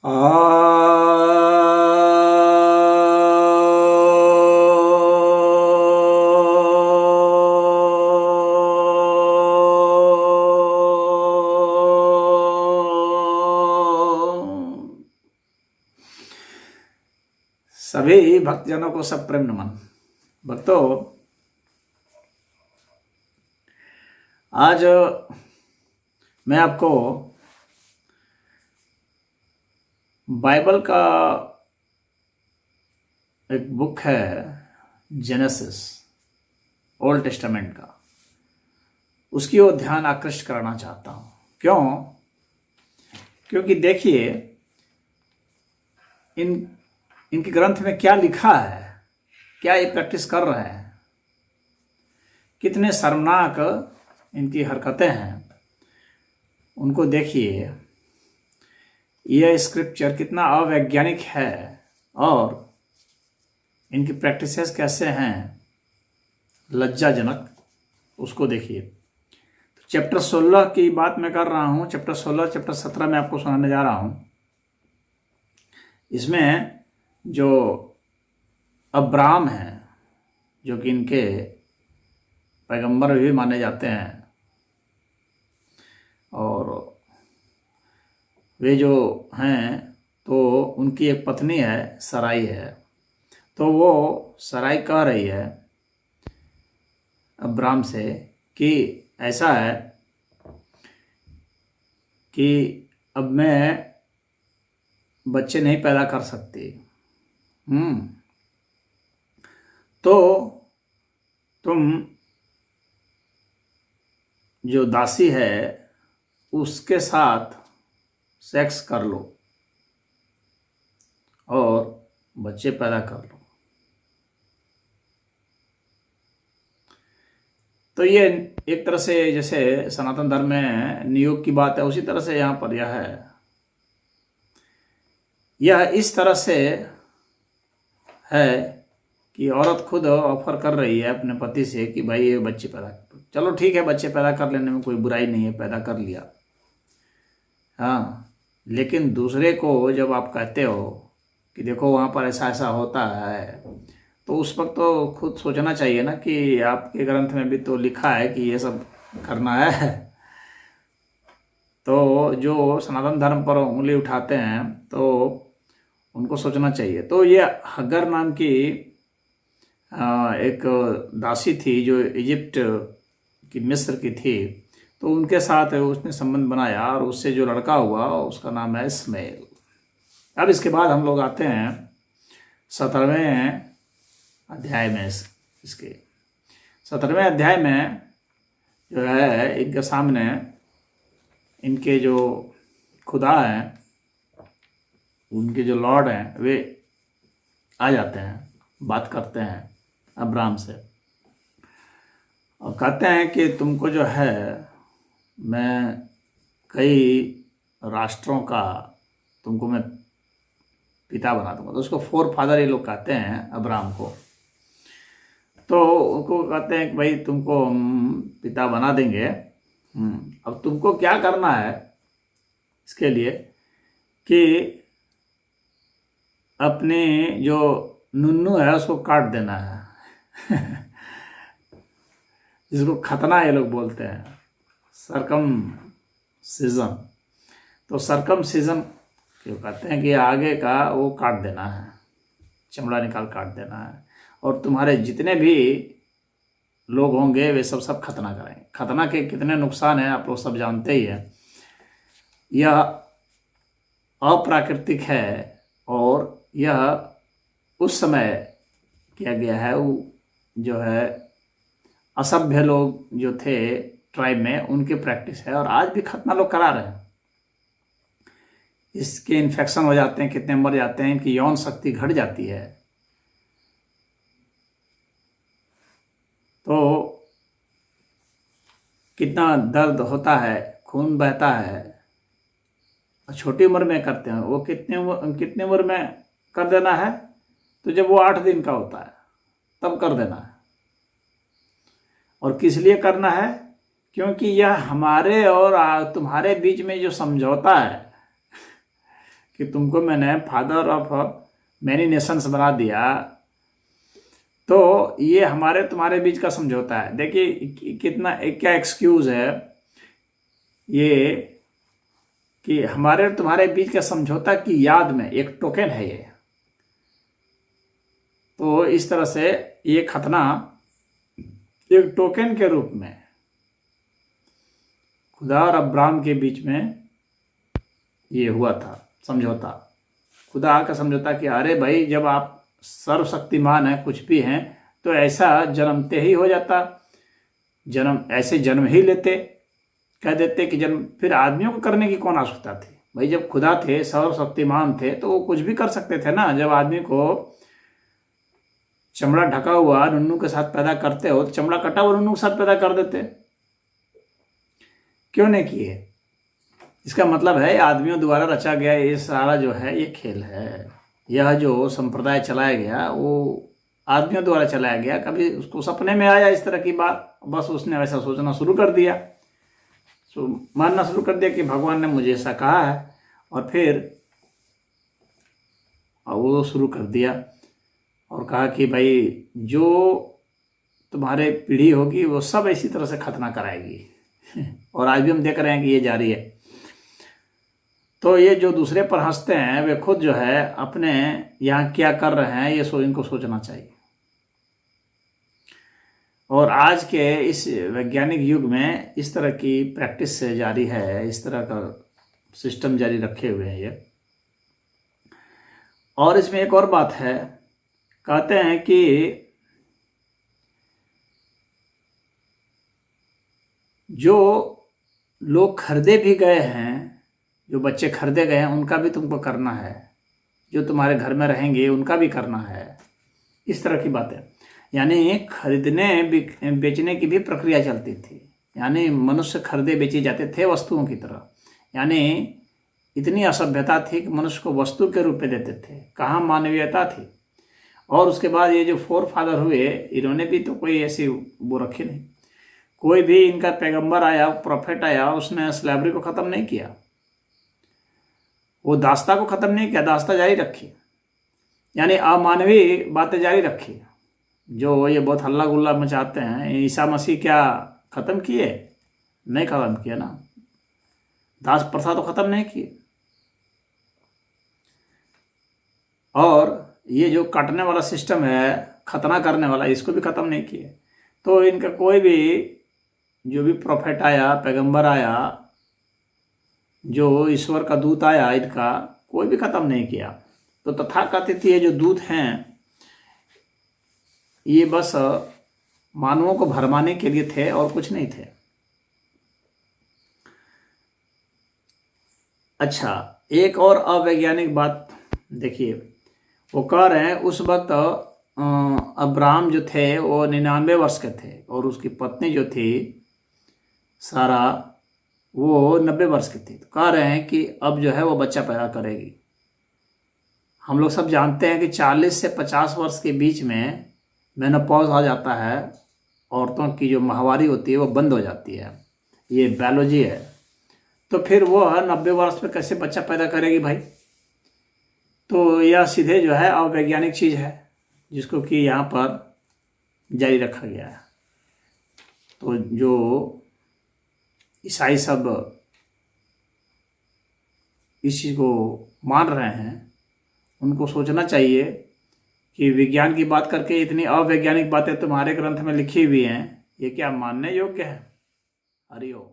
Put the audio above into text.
आ सभी भक्तजनों को सब प्रेम नमन। भक्तों, आज मैं आपको बाइबल का एक बुक है, जेनेसिस, ओल्ड टेस्टामेंट का, उसकी ओर ध्यान आकृष्ट कराना चाहता हूँ। क्यों? क्योंकि देखिए इनके ग्रंथ में क्या लिखा है, क्या ये प्रैक्टिस कर रहे हैं, कितने शर्मनाक इनकी हरकतें हैं, उनको देखिए। यह स्क्रिप्चर कितना अवैज्ञानिक है और इनकी प्रैक्टिसेस कैसे हैं, लज्जाजनक, उसको देखिए। तो चैप्टर 16 की बात मैं कर रहा हूँ। चैप्टर 16, चैप्टर 17 में आपको सुनाने जा रहा हूँ। इसमें जो अब्राम हैं, जो कि इनके पैगंबर भी माने जाते हैं, और वे जो हैं तो उनकी एक पत्नी है, सराई है। तो वो सराई कह रही है अब्राम से कि ऐसा है कि अब मैं बच्चे नहीं पैदा कर सकती। तो तुम जो दासी है उसके साथ सेक्स कर लो और बच्चे पैदा कर लो। तो ये एक तरह से जैसे सनातन धर्म में नियोग की बात है, उसी तरह से यहाँ पर यह इस तरह से है कि औरत खुद ऑफर कर रही है अपने पति से कि भाई ये बच्चे पैदा कर। चलो ठीक है, बच्चे पैदा कर लेने में कोई बुराई नहीं है, पैदा कर लिया। हाँ, लेकिन दूसरे को जब आप कहते हो कि देखो वहाँ पर ऐसा ऐसा होता है, तो उस वक्त तो खुद सोचना चाहिए ना कि आपके ग्रंथ में भी तो लिखा है कि ये सब करना है। तो जो सनातन धर्म पर उंगली उठाते हैं तो उनको सोचना चाहिए। तो ये हगर नाम की एक दासी थी जो इजिप्ट की, मिस्र की थी। तो उनके साथ उसने संबंध बनाया और उससे जो लड़का हुआ उसका नाम है इस्माइल। अब इसके बाद हम लोग आते हैं 17वें अध्याय में। इसके 17वें अध्याय में जो है इनके सामने इनके जो खुदा हैं, उनके जो लॉर्ड हैं, वे आ जाते हैं, बात करते हैं अब्राम से और कहते हैं कि तुमको जो है मैं कई राष्ट्रों का तुमको मैं पिता बना दूंगा। तो उसको फोर फादर ये लोग कहते हैं अब्राम को। तो उनको कहते हैं कि भाई तुमको हम पिता बना देंगे। अब तुमको क्या करना है इसके लिए कि अपने जो नुन्नू है उसको काट देना है। जिसको खतना ये लोग बोलते हैं, सरकम सीजन। तो सरकम सीजन क्यों कहते हैं कि आगे का वो काट देना है, चमड़ा निकाल काट देना है। और तुम्हारे जितने भी लोग होंगे वे सब खतना करेंगे। खतना के कितने नुकसान हैं आप लोग सब जानते ही हैं। यह अप्राकृतिक है और यह उस समय किया गया है। वो जो है असभ्य लोग जो थे ट्राइब में, उनकी प्रैक्टिस है और आज भी खतना लोग करा रहे हैं। इसके इन्फेक्शन हो जाते हैं, कितने मर जाते हैं, इनकी यौन शक्ति घट जाती है। तो कितना दर्द होता है, खून बहता है। छोटी उम्र में करते हैं वो। कितने उम्र में कर देना है? तो जब वो 8 दिन का होता है तब कर देना है। और किस लिए करना है? क्योंकि यह हमारे और तुम्हारे बीच में जो समझौता है कि तुमको मैंने फादर ऑफ मैनी नेशंस बना दिया, तो ये हमारे तुम्हारे बीच का समझौता है। देखिए कितना क्या एक्सक्यूज है ये, कि हमारे और तुम्हारे बीच का समझौता की याद में एक टोकन है ये। तो इस तरह से ये खतना एक टोकन के रूप में खुदा और अब्राहम के बीच में ये हुआ था समझौता। खुदा का समझौता कि अरे भाई, जब आप सर्वशक्तिमान हैं, कुछ भी हैं, तो ऐसा जन्मते ही हो जाता, ऐसे जन्म ही लेते, कह देते कि जन्म, फिर आदमियों को करने की कौन आवश्यकता थी भाई? जब खुदा थे, सर्वशक्तिमान थे, तो वो कुछ भी कर सकते थे ना। जब आदमी को चमड़ा ढका हुआ नुन्नू के साथ पैदा करते हो, तो चमड़ा कटा हुआ नुन्नू के साथ पैदा कर देते, क्यों नहीं किए? इसका मतलब है आदमियों द्वारा रचा गया ये सारा जो है ये खेल है। यह जो संप्रदाय चलाया गया वो आदमियों द्वारा चलाया गया। कभी उसको सपने में आया इस तरह की बात, बस उसने वैसा सोचना शुरू कर दिया, मानना शुरू कर दिया कि भगवान ने मुझे ऐसा कहा है, और फिर वो शुरू कर दिया और कहा कि भाई जो तुम्हारे पीढ़ी होगी वो सब इसी तरह से खतना कराएगी। और आज भी हम देख रहे हैं कि ये जारी है। तो ये जो दूसरे पर हंसते हैं वे खुद जो है अपने यहाँ क्या कर रहे हैं ये इनको सोचना चाहिए। और आज के इस वैज्ञानिक युग में इस तरह की प्रैक्टिस जारी है, इस तरह का सिस्टम जारी रखे हुए हैं ये। और इसमें एक और बात है, कहते हैं कि जो लोग खरीदे भी गए हैं, जो बच्चे खरीदे गए हैं, उनका भी तुमको करना है, जो तुम्हारे घर में रहेंगे उनका भी करना है, इस तरह की बातें। यानी खरीदने बेचने की भी प्रक्रिया चलती थी, यानी मनुष्य खरीदे बेचे जाते थे वस्तुओं की तरह। यानी इतनी असभ्यता थी कि मनुष्य को वस्तु के रूप में देते थे, कहाँ मानवीयता थी। और उसके बाद ये जो फोर फादर हुए, इन्होंने भी तो कोई ऐसी वो रखी नहीं। कोई भी इनका पैगंबर आया, प्रोफेट आया, उसने स्लेवरी को ख़त्म नहीं किया, वो दास्ता को ख़त्म नहीं किया, दास्ता जारी रखी, यानी अमानवीय बातें जारी रखी। जो ये बहुत हल्ला गुल्ला मचाते हैं, ईसा मसीह क्या ख़त्म किए? नहीं ख़त्म किया ना, दास प्रथा तो ख़त्म नहीं की। और ये जो काटने वाला सिस्टम है, खतना करने वाला, इसको भी ख़त्म नहीं किए। तो इनका कोई भी जो भी प्रोफेट आया, पैगंबर आया, जो ईश्वर का दूत आया, इनका कोई भी ख़त्म नहीं किया। तो तथाकथित ये जो दूत हैं ये बस मानवों को भरमाने के लिए थे और कुछ नहीं थे। अच्छा, एक और अवैज्ञानिक बात देखिए, वो कह रहे हैं उस वक्त अब्राहम जो थे वो 99 वर्ष के थे, और उसकी पत्नी जो थी सारा वो 90 वर्ष की थी। तो कह रहे हैं कि अब जो है वो बच्चा पैदा करेगी। हम लोग सब जानते हैं कि 40 से 50 वर्ष के बीच में मेनोपॉज आ जाता है, औरतों की जो माहवारी होती है वो बंद हो जाती है, ये बायोलॉजी है। तो फिर वो 90 वर्ष पे कैसे बच्चा पैदा करेगी भाई? तो यह सीधे जो है अवैज्ञानिक चीज़ है, जिसको कि यहाँ पर जारी रखा गया है। तो जो ईसाई सब इस चीज़ को मान रहे हैं, उनको सोचना चाहिए कि विज्ञान की बात करके इतनी अवैज्ञानिक बातें तुम्हारे ग्रंथ में लिखी हुई हैं, ये क्या मानने योग्य है? हरि ओम।